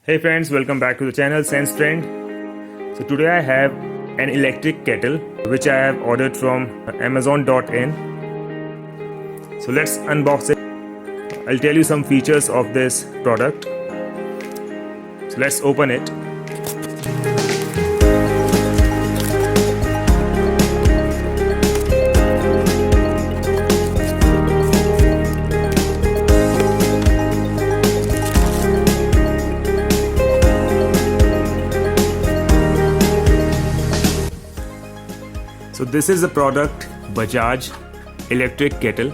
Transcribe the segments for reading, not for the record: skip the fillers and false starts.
Hey friends, welcome back to the channel Sense Friend. So today I have an electric kettle which I have ordered from Amazon.in. So let's unbox it. I'll tell you some features of this product. So let's open it. So this is the product Bajaj electric kettle.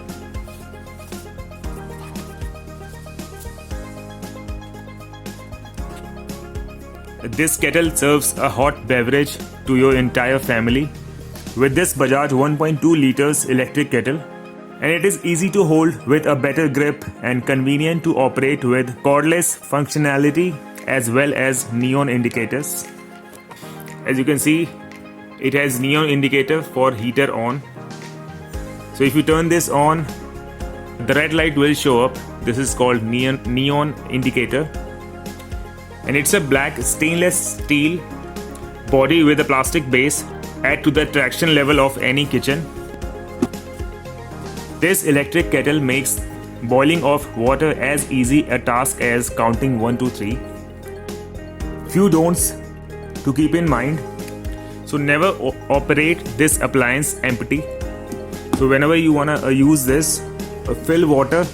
This kettle serves a hot beverage to your entire family. With this Bajaj 1.2 liters electric kettle, and it is easy to hold with a better grip and convenient to operate with cordless functionality as well as neon indicators. As you can see, it has neon indicator for heater on. So if you turn this on, the red light will show up. This is called neon indicator, and it's a black stainless steel body with a plastic base. Add to the traction level of any kitchen. This electric kettle makes boiling of water as easy a task as counting 1 to 3. Few don'ts to keep in mind. So never operate this appliance empty. So whenever you wanna use this, fill water,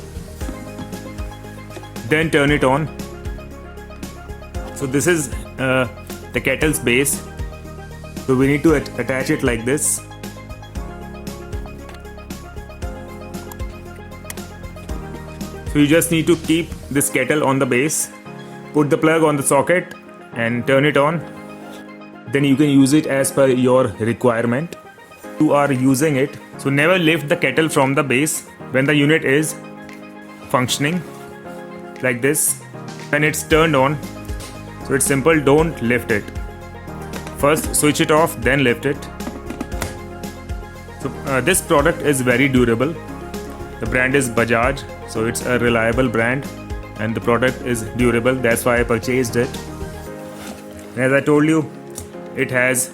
then turn it on. So this is the kettle's base. So we need to attach it like this. So you just need to keep this kettle on the base, put the plug on the socket and turn it on. Then you can use it as per your requirement. You are using it, so never lift the kettle from the base when the unit is functioning like this. When it's turned on, so it's simple, don't lift it. First switch it off, then lift it. So this product is very durable. The brand is Bajaj, so it's a reliable brand and the product is durable. That's why I purchased it. And as I told you, it has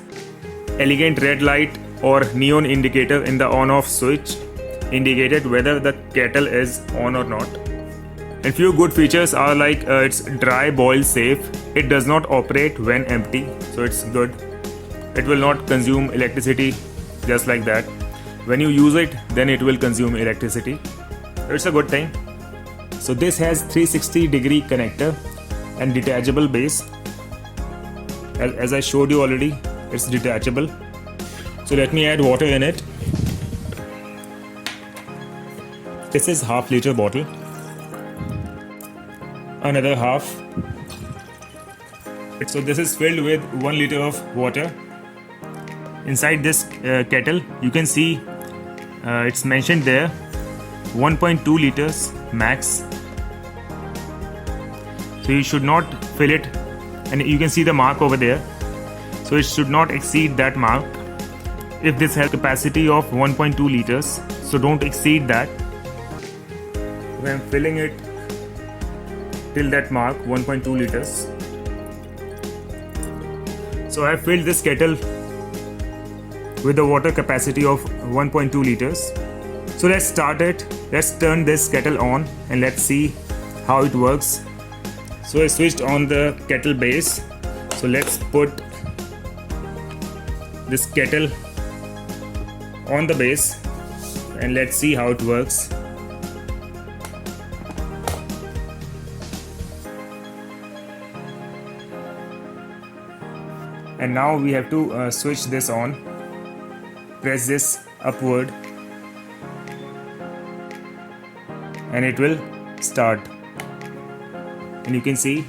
elegant red light or neon indicator in the on-off switch, indicated whether the kettle is on or not. And few good features are like it's dry boil safe. It does not operate when empty, so it's good. It will not consume electricity just like that. When you use it, then it will consume electricity. It's a good thing. So this has 360-degree connector and detachable base. As I showed you already, it's detachable. So let me add water in it. This is half liter bottle. Another half. So this is filled with 1 liter of water. Inside this kettle, you can see it's mentioned there 1.2 liters max. So you should not fill it. And you can see the mark over there. So it should not exceed that mark. If this has capacity of 1.2 liters, so don't exceed that. When I'm filling it till that mark, 1.2 liters. So I filled this kettle with the water capacity of 1.2 liters. So let's start it. Let's turn this kettle on and let's see how it works. So I switched on the kettle base. So let's put this kettle on the base and let's see how it works. And now we have to switch this on. Press this upward and it will start. And you can see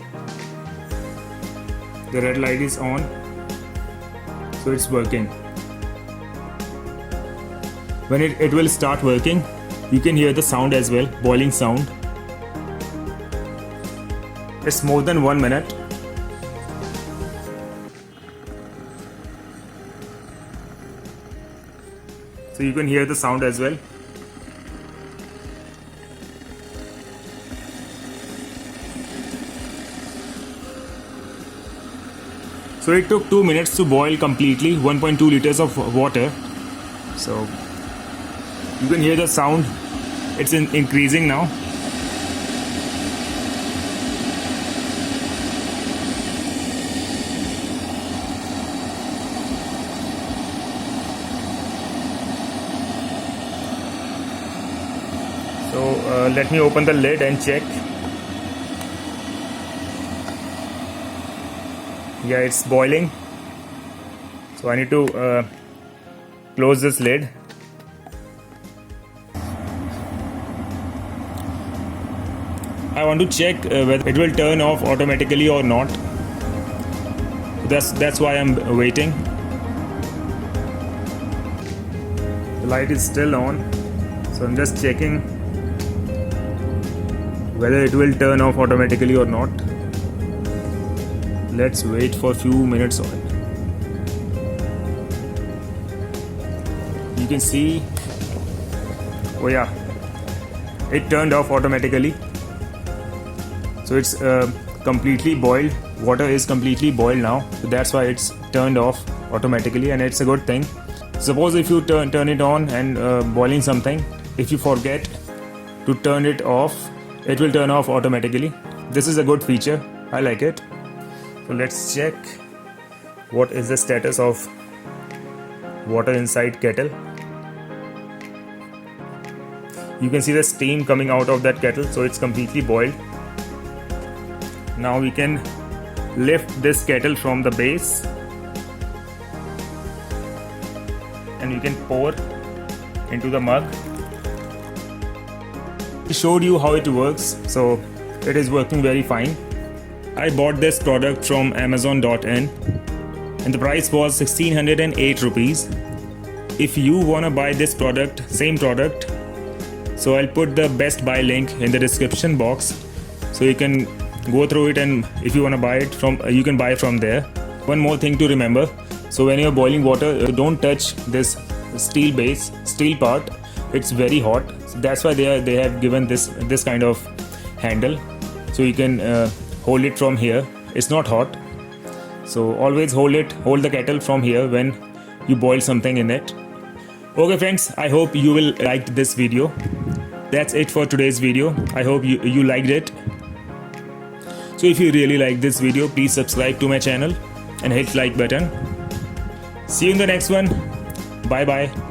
the red light is on, so it's working. When it will start working, you can hear the sound as well, boiling sound. It's more than 1 minute. So you can hear the sound as well. So it took 2 minutes to boil completely 1.2 liters of water. So you can hear the sound, it's increasing now. So let me open the lid and check. Yeah, it's boiling. So I need to close this lid. I want to check whether it will turn off automatically or not. That's why I'm waiting. The light is still on, so I'm just checking whether it will turn off automatically or not. Let's wait for a few minutes on it. You can see, oh yeah, it turned off automatically. So it's completely boiled. Water is completely boiled now. So that's why it's turned off automatically, and it's a good thing. Suppose if you turn it on and boiling something, if you forget to turn it off, it will turn off automatically. This is a good feature. I like it. So let's check what is the status of water inside kettle. You can see the steam coming out of that kettle, so it's completely boiled. Now we can lift this kettle from the base and you can pour into the mug. I showed you how it works, so it is working very fine. I bought this product from Amazon.in and the price was 1608 rupees. If you wanna buy this product, same product, so I'll put the best buy link in the description box, so you can go through it, and if you wanna buy it from, you can buy from there. One more thing to remember, so when you're boiling water, don't touch this steel part. It's very hot. So that's why they have given this kind of handle, so you can hold it from here. It's not hot, so always hold the kettle from here when you boil something in it. Okay friends, I hope you will like this video. That's it for today's video. I hope you liked it. So if you really like this video, please subscribe to my channel and hit like button. See you in the next one. Bye bye.